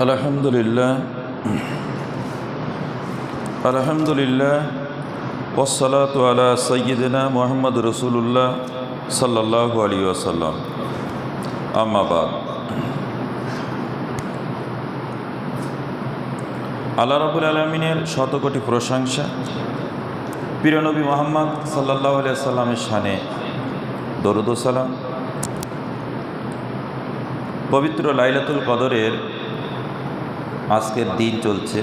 আলহামদুলিল্লাহ ওয়াসসালাতু আলা সাইয়্যিদিনা মুহাম্মদ রাসূলুল্লাহ সাল্লাল্লাহু আলাইহি ওয়াসাল্লাম। আম্মা বাদ। আল্লাহ রাব্বুল আলামিনের শতকোটি প্রশংসা, প্রিয় নবী মুহাম্মদ সাল্লাল্লাহু আলাইহি ওয়াসাল্লামের শানে দরুদ ও সালাম। পবিত্র লাইলাতুল কদরের আজকের দিন চলছে।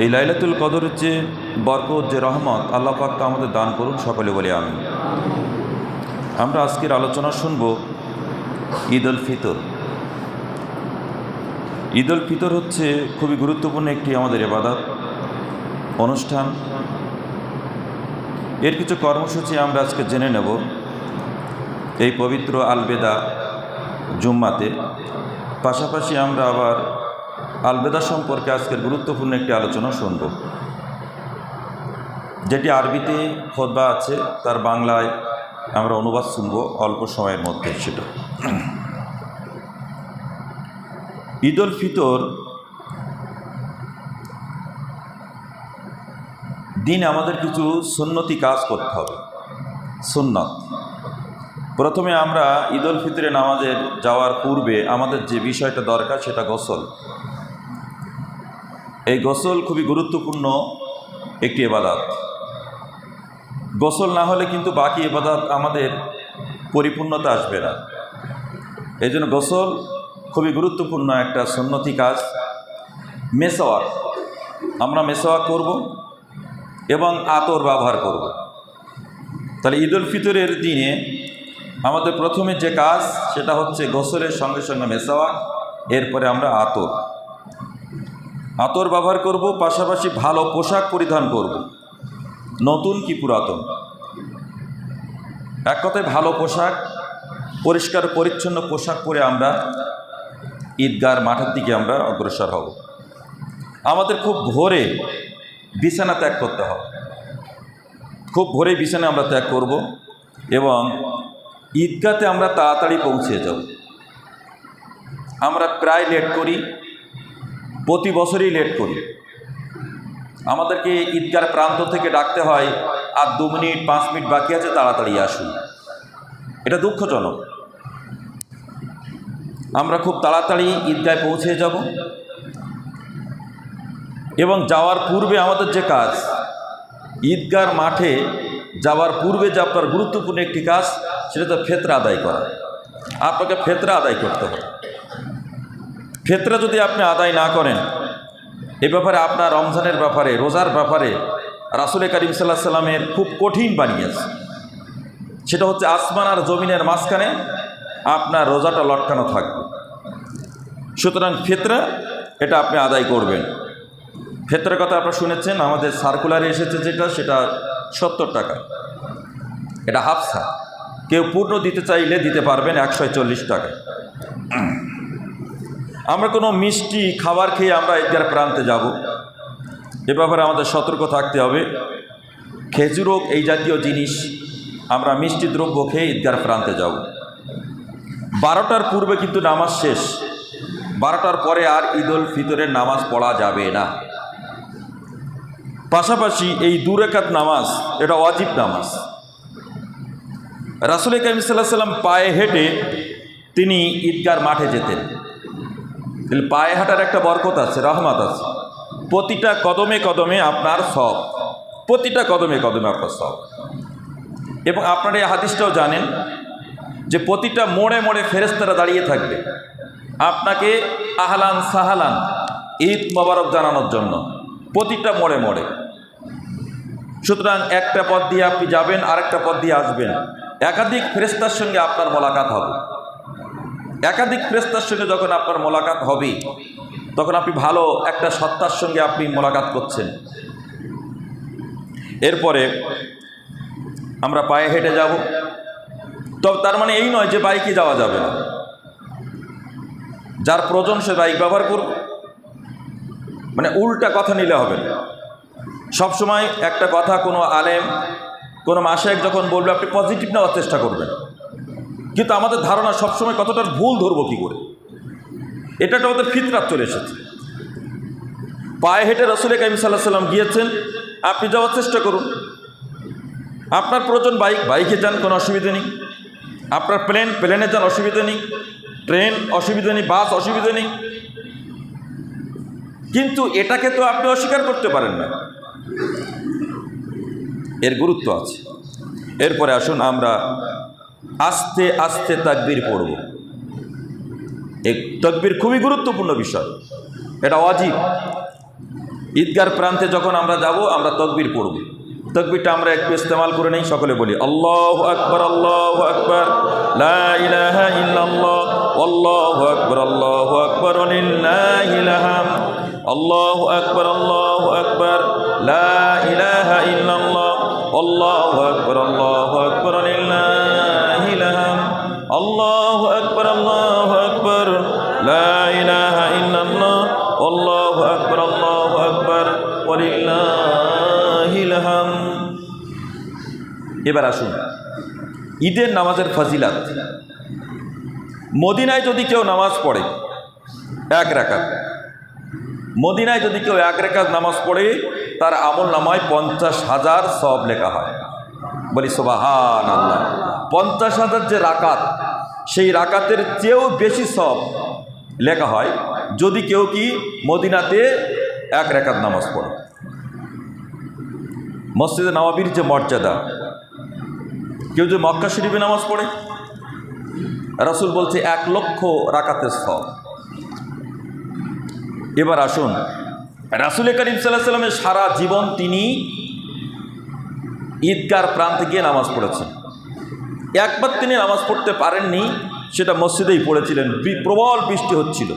এই লাইলাতুল কদরের যে বরকত, যে রহমত, আল্লাহ পাক তা আমাদের দান করুন, সকলে বলি আমিন। আমরা আজকের আলোচনা শুনব ঈদ উল ফিতর। ঈদ উল ফিতর হচ্ছে খুবই গুরুত্বপূর্ণ একটি আমাদের ইবাদত অনুষ্ঠান। এর কিছু কর্মসূচি আমরা আজকে জেনে নেব এই পবিত্র আলবেদা জুম্মাতে। পাশাপাশি আমরা আবার আলবেদা সম্পর্কে আজকের গুরুত্বপূর্ণ একটি আলোচনা শুনব, যেটি আরবিতে খুতবা আছে, তার বাংলায় আমরা অনুবাদ শুনব অল্প সময়ের মধ্যে। সেটা ঈদ উল ফিতর দিন আমাদের কিছু সুন্নতি কাজ করতে হবে। সুন্নত, প্রথমে আমরা ঈদ উল ফিতরে নামাজের যাওয়ার পূর্বে আমাদের যে বিষয়টা দরকার সেটা গোসল। এই গোসল খুবই গুরুত্বপূর্ণ একটি ইবাদত। গোসল না হলে কিন্তু বাকি ইবাদত আমাদের পরিপূর্ণতা আসবে না। এই জন্য গোসল খুবই গুরুত্বপূর্ণ একটা সুন্নতি কাজ। মেসওয়াক, আমরা মেসওয়াক করব এবং আতর ব্যবহার করব। তাহলে ঈদ উল ফিতরের দিনে আমাদের প্রথমে যে কাজ সেটা হচ্ছে গোসলের সঙ্গে সঙ্গে মেসওয়াক, এরপরে আমরা আতর ব্যবহার করব। পাশাপাশি ভালো পোশাক পরিধান করব, নতুন কি পুরাতন। এক কথায় ভালো পোশাক, পরিষ্কার পরিচ্ছন্ন পোশাক পরে আমরা ঈদগার মাঠের দিকে আমরা অগ্রসর হব। আমাদের খুব ভোরে বিছানা ত্যাগ করতে হবে। খুব ভোরে বিছানা আমরা ত্যাগ করব এবং ঈদগাতে আমরা তাড়াতাড়ি পৌঁছে যাব। আমরা প্রায় লেট করি, প্রতি বছরই লেট করি। আমাদেরকে ঈদগার প্রান্ত থেকে ডাকতে হয়, আর 2 মিনিট 5 মিনিট বাকি আছে, তাড়াতাড়ি আসুন। এটা দুঃখজনক। আমরা খুব তাড়াতাড়ি ঈদগায় পৌঁছে যাব এবং যাওয়ার পূর্বে আমাদের যে কাজ, ঈদগার মাঠে যাওয়ার পূর্বে যে আপনার গুরুত্বপূর্ণ একটি কাজ, সেটা তো ফিতরা আদায় করা। আপনাকে ফিতরা আদায় করতে হবে। ফিতরা যদি আপনি আদায় না করেন, এ ব্যাপারে আপনার রমজানের ব্যাপারে, রোজার ব্যাপারে রাসূল করিম সাল্লাল্লাহু আলাইহি সাল্লামের খুব কঠিন বানিয়েছে। সেটা হচ্ছে আসমান আর জমিনের মাঝখানে আপনার রোজাটা লটকানো থাকবে। সুতরাং ফিতরা এটা আপনি আদায় করবেন। ফিতরার কথা আপনারা শুনেছেন, আমাদের সার্কুলারে এসেছে যেটা, সেটা 70 টাকা। এটা হাফসা, কেউ পূর্ণ দিতে চাইলে দিতে পারবেন 140 টাকা। আমরা কোনো মিষ্টি খাবার খেয়ে আমরা ঈদগার প্রান্তে যাব, এ ব্যাপারে আমাদের সতর্ক থাকতে হবে। খেজুর হোক, এই জাতীয় জিনিস, আমরা মিষ্টি দ্রব্য খেয়ে ঈদগার প্রান্তে যাব। 12টার পূর্বে কিন্তু নামাজ শেষ। 12টার পরে আর ঈদ উল ফিতরের নামাজ পড়া যাবে না। পাশাপাশি এই 2 রাকাত নামাজ, এটা ওয়াজিব নামাজ। রাসূল করিম সাল্লাল্লাহু আলাইহি সাল্লাম পায়ে হেঁটে তিনি ঈদগার মাঠে যেতেন। পায়ে হাঁটার একটা বরকত আছে, রহমত আছে। প্রতিটা কদমে কদমে আপনার সওয়াব, প্রতিটা কদমে কদমে আপনার সওয়াব। এবং আপনারা এই হাদিসটাও জানেন যে প্রতিটা মোড়ে মোড়ে ফেরেশতারা দাঁড়িয়ে থাকবে আপনাকে আহলান সাহালান, ঈদ মোবারক জানানোর জন্য, প্রতিটা মোড়ে মোড়ে। সুতরাং একটা পথ দিয়ে আপনি যাবেন, আরেকটা পথ দিয়ে আসবেন, একাধিক ফেরেশতার সঙ্গে আপনার মোলাকাত হবে। একাধিক ফেরেশতার সঙ্গে যখন আপনার মোলাকাত হবে, তখন আপনি ভালো একটা সত্তার সঙ্গে আপনি মোলাকাত করছেন। এরপরে আমরা পায়ে হেঁটে যাব। তবে তার মানে এই নয় যে বাইকে যাওয়া যাবে না। যার প্রয়োজন সে বাইক ব্যবহার করবে, মানে উল্টা কথা নিলে হবে না। সবসময় একটা কথা কোনো আলেম, কোনো মাশায়েখ যখন বলবে, আপনি পজিটিভ নেওয়ার চেষ্টা করবেন। কিন্তু আমাদের ধারণা সবসময় কতটা ভুল ধরবো কী করে। এটা তো আমাদের ফিতরাত চলে এসেছে। পায়ে হেঁটে রাসূল কারীম সাল্লাল্লাহু আলাইহি ওয়াসাল্লাম গিয়েছেন, আপনি যাওয়ার চেষ্টা করুন। আপনার প্রয়োজন বাইকে যান, কোনো অসুবিধা নেই। আপনার প্লেনে যান, অসুবিধা নেই। ট্রেন অসুবিধা নেই, বাস অসুবিধা নেই। কিন্তু এটাকে তো আপনি অস্বীকার করতে পারেন না, এর গুরুত্ব আছে। এরপরে আসুন আমরা আস্তে আস্তে তাকবীর পড়ব। এই তাকবীর খুবই গুরুত্বপূর্ণ বিষয়, এটা ওয়াজিব। ঈদগার প্রান্তে যখন আমরা যাব, আমরা তাকবীর পড়ব। তাকবীরটা আমরা একটু ইস্তেমাল করে নেই, সকলে বলি আল্লাহু আকবার, আল্লাহু আকবার, লা ইলাহা ইল্লাল্লাহ, আল্লাহু আকবার, আল্লাহু আকবার, লিল্লাহিল হামদ, আল্লাহু আকবার, আল্লাহু আকবার, লা ইলাহা ইল্লাল্লাহ, আল্লাহু আকবার, আল্লাহু আকবার, লিল্লাহিল হামদ, আল্লাহু আকবার, আল্লাহু আকবার, লা ইলাহা ইল্লাল্লাহ, আল্লাহু আকবার, আল্লাহু আকবার, লিল্লাহিল হামদ। এবার আসুন ঈদের নামাজের ফজিলাত। মদিনায় যদি কেউ নামাজ পড়ে এক রাকাত, মদিনায় যদি কেউ এক রাকাত নামাজ পড়ে, তার আমল নামায় 50,000 সওয়াব লেখা হয়। বলি সুবহানাল্লাহ। 50,000 যে রাকাত, সেই রাকাতের চেয়েও বেশি সওয়াব লেখা হয় যদি কেউ কি মদিনাতে এক রাকাত নামাজ পড়ে। মসজিদে নববীর যে মর্যাদা, কেউ যদি মক্কা শরীফে নামাজ পড়ে, রাসূল বলছে 1,00,000 রাকাতের সওয়াব। এবার আসুন রাসূল কারীম সাল্লাল্লাহু আলাইহি ওয়াসাল্লামের সারা জীবন তিনি ঈদগার প্রান্তে গিয়ে নামাজ পড়েছেন। একবার তিনি নামাজ পড়তে পারেননি, সেটা মসজিদেই পড়েছিলেন। প্রবল বৃষ্টি হচ্ছিল,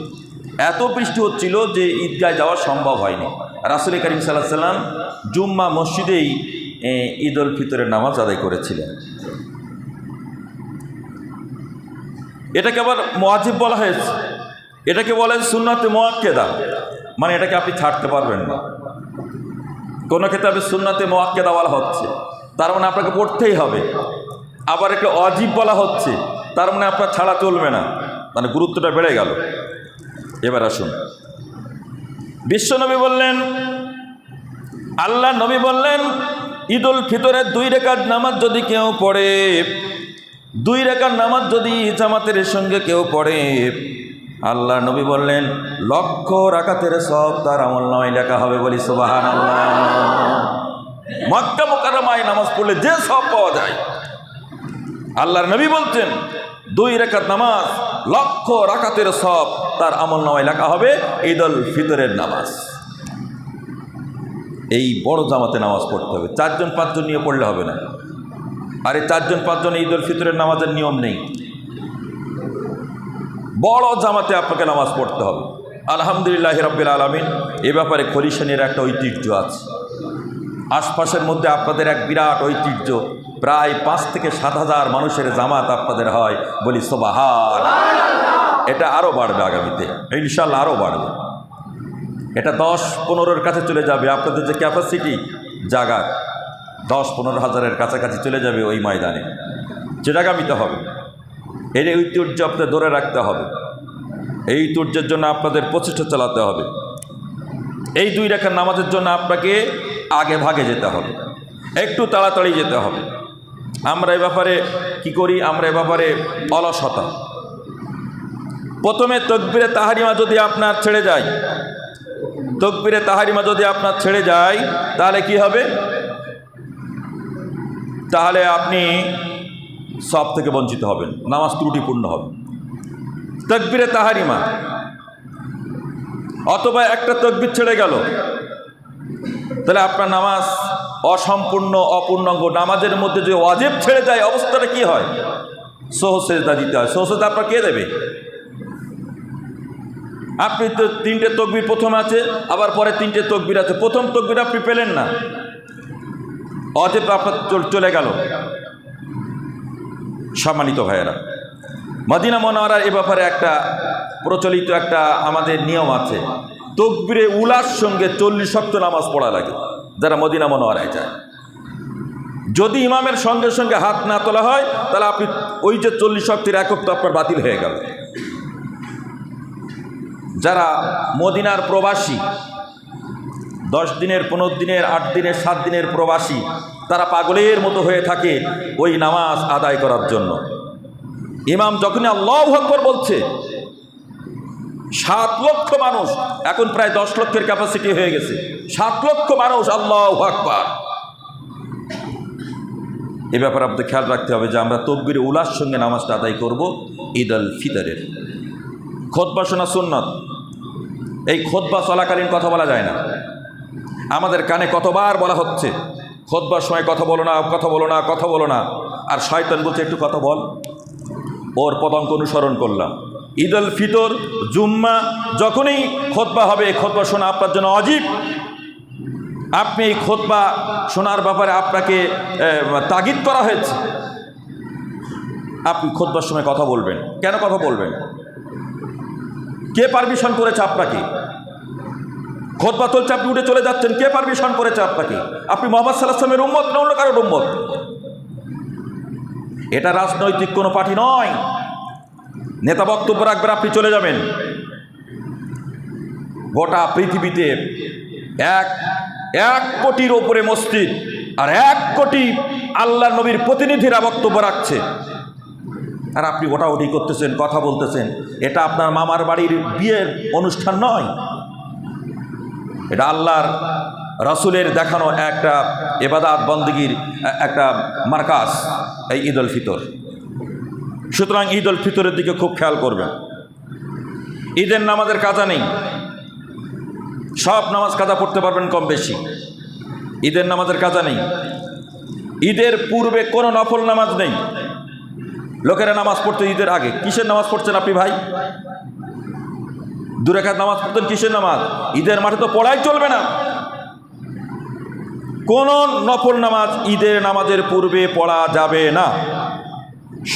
এত বৃষ্টি হচ্ছিল যে ঈদগায় যাওয়া সম্ভব হয়নি। রাসূল কারীম সাল্লাল্লাহু আলাইহি ওয়াসাল্লাম জুম্মা মসজিদেই ঈদ উল ফিতরের নামাজ আদায় করেছিলেন। এটাকে আবার ওয়াজিব বলা হয়েছে, এটাকে বলেন সুন্নাতে মুআক্কাদা, মানে এটাকে আপনি ছাড়তে পারবেন না। কোনো কিতাবে সুন্নাতে মুআক্কাদা বলা হচ্ছে, তার মানে আপনাকে পড়তেই হবে। আবার একটা ওয়াজিব বলা হচ্ছে, তার মানে আপনার ছাড়া চলবে না, মানে গুরুত্বটা বেড়ে গেল। এবার আসুন বিশ্বনবী বললেন, আল্লাহ নবী বললেন, ঈদ উল ফিতরের 2 রাকাত নামাজ যদি কেউ পড়ে, 2 রাকাত নামাজ যদি জামাতের সঙ্গে কেউ পড়ে, আল্লাহ নবী বললেন 1,00,000 রাকাতের সওয়াব তার আমলনামায় লেখা হবে। বলি সুবহানাল্লাহ। মক্কা মুকাররমায় নামাজ পড়লে যে সওয়াব পাওয়া যায়, আল্লাহর নবী বলছেন 2 রাকাত নামাজ 1,00,000 রাকাতের সওয়াব তার আমলনামায় লেখা হবে। ঈদ উল ফিতরের নামাজ, এই বড় জামাতে নামাজ পড়তে হবে। 4-5 নিয়ে পড়লে হবে না। আরে 4-5 ঈদ উল ফিতরের নামাজের নিয়ম নেই, বড় জামাতে আপনাকে নামাজ পড়তে হবে। আলহামদুলিল্লাহ রাব্বিল আলামিন, এ ব্যাপারে খলিশানের একটা ঐতিহ্য আছে। আশপাশের মধ্যে আপনাদের এক বিরাট ঐতিহ্য, প্রায় 5 থেকে 7,000 মানুষের জামাত আপনাদের হয়। বলি সুবহানাল্লাহ। এটা আরও বাড়বে আগামীতে ইনশাআল্লাহ, আরও বাড়বে। এটা 10-15-এর কাছে চলে যাবে। আপনাদের যে ক্যাপাসিটি জায়গার 10-15 হাজারের কাছাকাছি চলে যাবে ওই ময়দানে, যেটা আগামীতে হবে। এই ঐতিহ্য আপনাদের ধরে রাখতে হবে। এই ঐতিহ্যের জন্য আপনাদের প্রচেষ্টা চালাতে হবে। এই 2 রাকাত নামাজের জন্য আপনাকে আগে ভাগে যেতে হবে, একটু তাড়াতাড়ি যেতে হবে। আমরা এ ব্যাপারে কি করি? আমরা এ ব্যাপারে অলসতা। প্রথমে তাকবীরে তাহরিমা যদি আপনার ছেড়ে যায়, তাকবীরে তাহরিমা যদি আপনার ছেড়ে যায়, তাহলে কি হবে? তাহলে আপনি সব থেকে বঞ্চিত হবেন, নামাজ ত্রুটিপূর্ণ হবে। তাকবীরে তাহরিমা অথবা একটা তাকবীর ছেড়ে গেল, তাহলে আপনার নামাজ অসম্পূর্ণ, অপূর্ণাঙ্গ। নামাজের মধ্যে যে ওয়াজিব ছেড়ে যায়, অবস্থাটা কি হয়? সহজ সেজদা দিতে হয়। সহজ সেজদা আপনার কে দেবে? আপনি তো 3টে তাকবীর প্রথমে আছে, আবার পরে 3টে তাকবীর আছে। প্রথম তাকবীর আপনি পেলেন না, ওয়াজিব আপনার চলে গেল। সম্মানিত ভাইয়েরা, মদিনা মুনাওয়ারার এ ব্যাপারে একটা প্রচলিত একটা আমাদের নিয়ম আছে। তাকবীরে উলার সঙ্গে 40 ওয়াক্ত নামাজ পড়া লাগে যারা মদিনা মুনাওয়ারায় যায়। যদি ইমামের সঙ্গে সঙ্গে হাত না তোলা হয়, তাহলে আপনি ওই যে 40 ওয়াক্তের 1 ওয়াক্ত আপনার বাতিল হয়ে গেল। যারা মদিনার প্রবাসী, 10 দিনের, 15 দিনের, 8 দিনের, 7 দিনের প্রবাসী, তারা পাগলের মতো হয়ে থাকে ওই নামাজ আদায় করার জন্য। ইমাম যখনই আল্লাহু আকবার বলছে, 7 লক্ষ মানুষ, এখন প্রায় 10 লক্ষের ক্যাপাসিটি হয়ে গেছে, 7 লক্ষ মানুষ আল্লাহু আকবার। এ ব্যাপারে আপনাদের খেয়াল রাখতে হবে যে আমরা তকবীরে উলার সঙ্গে নামাজটা আদায় করব ঈদ আল ফিতরের। খুতবা শোনা সুন্নাত। এই খুতবা চলাকালীন কথা বলা যায় না। আমাদের কানে কতবার বলা হচ্ছে খুতবার সময় কথা বলো না, কথা বলো না, কথা বলো না, আর শয়তান বলছে একটু কথা বল, ওর পদাঙ্ক অনুসরণ করলাম। ঈদ আল ফিতর, জুম্মা, যখনই খুতবা হবে, খুতবা শোনা আপনার জন্য ওয়াজিব। আপনি এই খুতবা শোনার ব্যাপারে আপনাকে তাগিদ করা হয়েছে। আপনি খুতবার সময় কথা বলবেন। কেন কথা বলবেন? কে পারমিশন করেছে আপনাকে? খুতবা চলছে, আপনি উঠে চলে যাচ্ছেন, কে পারমিশন করেছে আপনাকে? আপনি মুহাম্মদ সাল্লাল্লাহু আলাইহি ওয়াসাল্লামের উম্মত না অন্য কারোর উম্মত? এটা রাজনৈতিক কোনো পার্টি নয়। নেতা বক্তব্য রাখবেন, আপনি চলে যাবেন। গোটা পৃথিবীতে 1 কোটির ওপরে মসজিদ আর 1 কোটি আল্লাহ নবীর প্রতিনিধিরা বক্তব্য রাখছে, আর আপনি ওটাওটি করতেছেন, কথা বলতেছেন। এটা আপনার মামার বাড়ির বিয়ের অনুষ্ঠান নয়, এটা আল্লাহর রাসূলের দেখানো একটা ইবাদত বন্দেগীর একটা মার্কাজ, এই ঈদ উল ফিতর। সুতরাং ঈদ উল ফিতরের দিকে খুব খেয়াল করবেন। ঈদের নামাজের কাজা নেই, সব নামাজ কাজা পড়তে পারবেন কম বেশি। ঈদের নামাজের কাজা নেই। ঈদের পূর্বে কোনো নফল নামাজ নেই। লোকেরা নামাজ পড়তে ঈদের আগে। কিসের নামাজ পড়ছেন আপনি ভাই? 2 রাকাত নামাজ পড়তেন, কিসের নামাজ? ঈদের মাঠে তো পড়াই চলবে না। কোন নফল নামাজ ঈদের নামাজের পূর্বে পড়া যাবে না।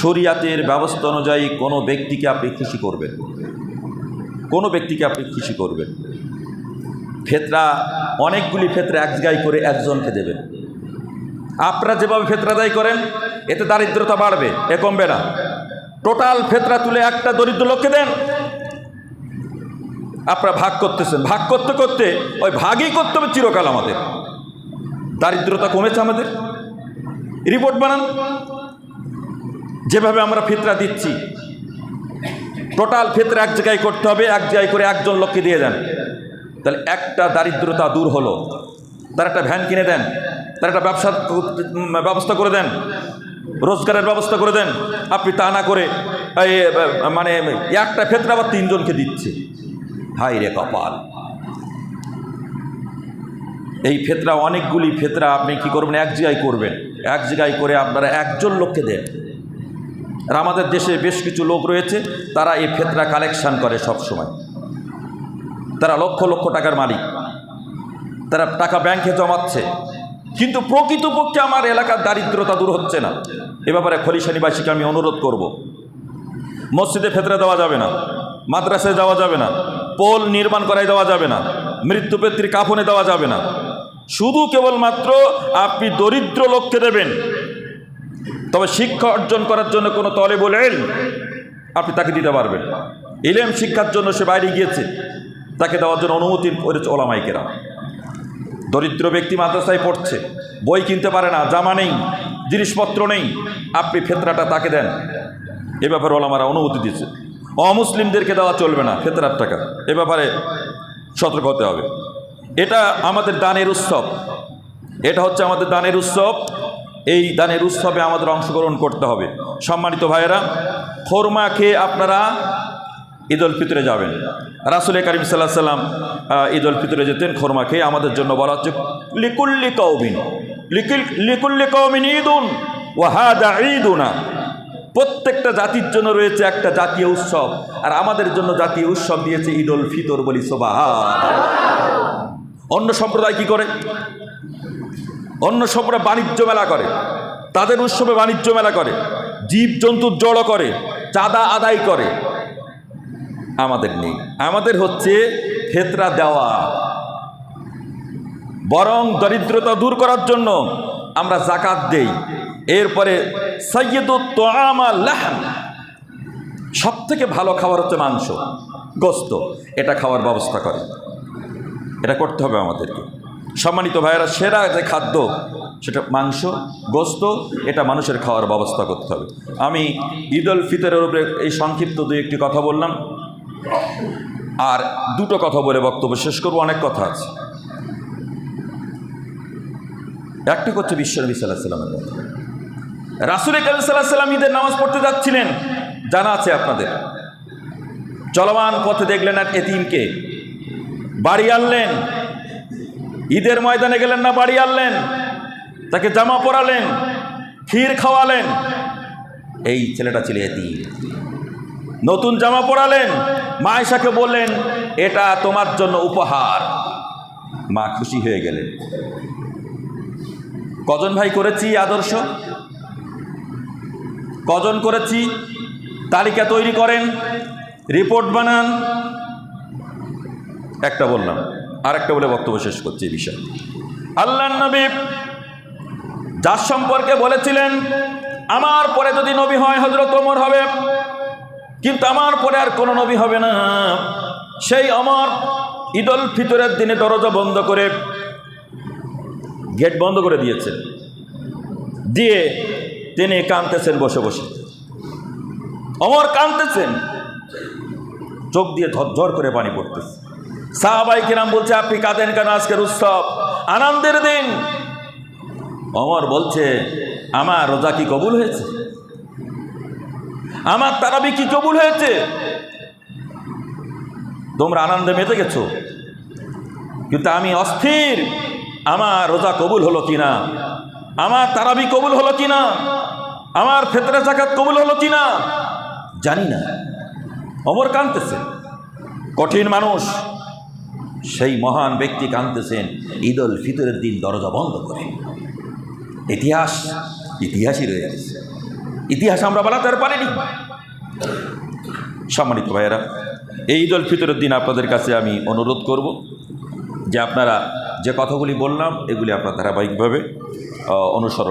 শরিয়াতের ব্যবস্থা অনুযায়ী কোনো ব্যক্তিকে আপনি খুশি করবেন, কোনো ব্যক্তিকে আপনি খুশি করবেন। ফেতরা, অনেকগুলি ফেতরা এক জায়গায় করে একজনকে দেবেন। আপনারা যেভাবে ফেতরা আদায় করেন এতে দারিদ্রতা বাড়বে, এ কমবে না। টোটাল ফেতরা তুলে একটা দরিদ্র লোককে দেন। আপনারা ভাগ করতেছেন, ভাগ করতে করতে ওই ভাগই করতে হবে চিরকাল। আমাদের দারিদ্রতা কমেছে, আমাদের রিপোর্ট বানান। যেভাবে আমরা ফিতরা দিচ্ছি, টোটাল ফিতরা এক জায়গায় করতে হবে, এক জায়গায় করে একজন লোককে দিয়ে দেন। তাহলে একটা দারিদ্রতা দূর হলো। তার একটা ভ্যান কিনে দেন, তার একটা ব্যবসার ব্যবস্থা করে দেন, রোজগারের ব্যবস্থা করে দেন। আপনি তা না করে মানে একটা ফিতরা আবার 3 জনকে দিচ্ছে। হাই রে কপাল! এই ফিতরা, অনেকগুলি ফিতরা আপনি কি করবেন? এক জায়গায় করবেন, এক জায়গায় করে আপনারা একজন লোককে দেন। আর আমাদের দেশে বেশ কিছু লোক রয়েছে, তারা এই ফিতরা কালেকশন করে সব সময়। তারা লক্ষ লক্ষ টাকার মালিক, তারা টাকা ব্যাংকে জমাচ্ছে, কিন্তু প্রকৃতপক্ষে আমার এলাকার দারিদ্রতা দূর হচ্ছে না। এ ব্যাপারে খলিশানীবাসীকে আমি অনুরোধ করব, মসজিদে ফিতরা দেওয়া যাবে না, মাদ্রাসায় দেওয়া যাবে না, পোল নির্মাণ করাই দেওয়া যাবে না, মৃত্যুপেত্রী কাফনে দেওয়া যাবে না। শুধু কেবলমাত্র আপনি দরিদ্র লোককে দেবেন। তবে শিক্ষা অর্জন করার জন্য কোনো তলেবুল ইলম আপনি তাকে দিতে পারবেন। ইলম শিক্ষার জন্য সে বাইরে গিয়েছে, তাকে দেওয়ার জন্য অনুমতি করেছে ওলামায়ে কেরাম। দরিদ্র ব্যক্তি মাদ্রাসায় পড়ছে, বই কিনতে পারে না, জামা নেই, জিনিসপত্র নেই, আপনি ফিতরাটা তাকে দেন। এ ব্যাপারে ওলামারা অনুমতি দিয়েছে। অমুসলিমদেরকে দেওয়া চলবে না ফিতরার টাকা। এ ব্যাপারে সতর্ক হতে হবে। এটা আমাদের দানের উৎসব, এটা হচ্ছে আমাদের দানের উৎসব। এই দানের উৎসবে আমাদের অংশগ্রহণ করতে হবে। সম্মানিত ভাইয়েরা, খোরমা খেয়ে আপনারা ঈদ উল ফিতরে যাবেন। রাসূল কারীম সাল্লাল্লাহু আলাইহি সাল্লাম ঈদ উল ফিতরে যেতেন খোরমা খেয়ে। আমাদের জন্য বলা হচ্ছে লিকুল্লি কওমিন ঈদুন ওয়া হাদা ঈদুনা। প্রত্যেকটা জাতির জন্য রয়েছে একটা জাতীয় উৎসব, আর আমাদের জন্য জাতীয় উৎসব দিয়েছে ঈদ উল ফিতর। বলি সুবহানাল্লাহ। অন্য সম্প্রদায় কি করে? অন্য সম্প্রদায় বাণিজ্য মেলা করে, তাদের উৎসবে বাণিজ্য মেলা করে, জীবজন্তুর জড়ো করে, চাঁদা আদায় করে। আমাদের নেই। আমাদের হচ্ছে ফিতরা দেওয়া। বরং দরিদ্রতা দূর করার জন্য আমরা যাকাত দেই। এরপরে সাইয়্যিদুত তুআমা লাহম, সবথেকে ভালো খাবার হচ্ছে মাংস। গোস্ত, এটা খাওয়ার ব্যবস্থা করে। এটা করতে হবে আমাদেরকে। সম্মানিত ভাইয়েরা, সেরা যে খাদ্য সেটা মাংস, গোস্ত, এটা মানুষের খাওয়ার ব্যবস্থা করতে হবে। আমি ঈদ উল ফিতরের উপরে এই সংক্ষিপ্ত দুই একটি কথা বললাম, আর দুটো কথা বলে বক্তব্য শেষ করব, অনেক কথা আছে। একটি হচ্ছে বিশ্বনবী সাল্লাল্লাহু আলাইহি ওয়াসাল্লামের কথা। রাসূল কারীম সাল্লাল্লাহু আলাইহি ওয়াসাল্লাম ঈদের নামাজ পড়তে যাচ্ছিলেন, জানা আছে আপনাদের। চলমান পথে দেখলেন এক এতিমকে, বাড়ি আনলেন। ঈদের ময়দানে গেলেন না, বাড়ি আনলেন, তাকে জামা পরালেন, ক্ষীর খাওয়ালেন। এই ছেলেটা ছিল এতিম, নতুন জামা পরালেন। মা আয়েশাকে বললেন, এটা তোমার জন্য উপহার। মা খুশি হয়ে গেলেন। কজন ভাই করেছি আদর্শ? কজন করেছি? তালিকা তৈরি করেন, রিপোর্ট বানান। একটা বললাম, আরেকটা বলে বক্তব্য শেষ করছি এই বিষয়। আল্লাহর নবী যার সম্পর্কে বলেছিলেন, আমার পরে যদি নবী হয় হযরত ওমর হবে, কিন্তু আমার পরে আর কোনো নবী হবে না। সেই ওমর ঈদ উল ফিতরের দিনে দরজা বন্ধ করে, গেট বন্ধ করে দিয়েছেন, দিয়ে তিনি কাঁদতেছেন বসে বসে। ওমর কাঁদতেছেন, চোখ দিয়ে ঝরঝর করে পানি পড়তেছে। সাহাবায়ে কিরাম বলছে, আপনি কাঁদেন কেন? আজকের উৎসব, আনন্দের দিন। ওমর বলছে, আমার রোজা কি কবুল হয়েছে? আমার তারাবি কি কবুল হয়েছে? তোমরা আনন্দে মেতে গেছো, কিন্তু আমি অস্থির। আমার রোজা কবুল হলো কিনা, আমার তারাবি কবুল হলো কিনা, আমার ফিতরা যাকাত কবুল হলো কিনা জানি না। ওমর কাঁদতেছে, কঠিন মানুষ। সেই মহান ব্যক্তি কাঁদতেছেন ঈদ উল ফিতরের দিন দরজা বন্ধ করে। ইতিহাস ইতিহাসই রয়ে গেছে, ইতিহাস আমরা বলাতে পারিনি। সম্মানিত ভাইয়েরা, এই ঈদ উল ফিতরের দিন আপনাদের কাছে আমি অনুরোধ করব যে আপনারা যে কথাগুলি বললাম এগুলি আপনারা ধারাবাহিকভাবে অনুসরণ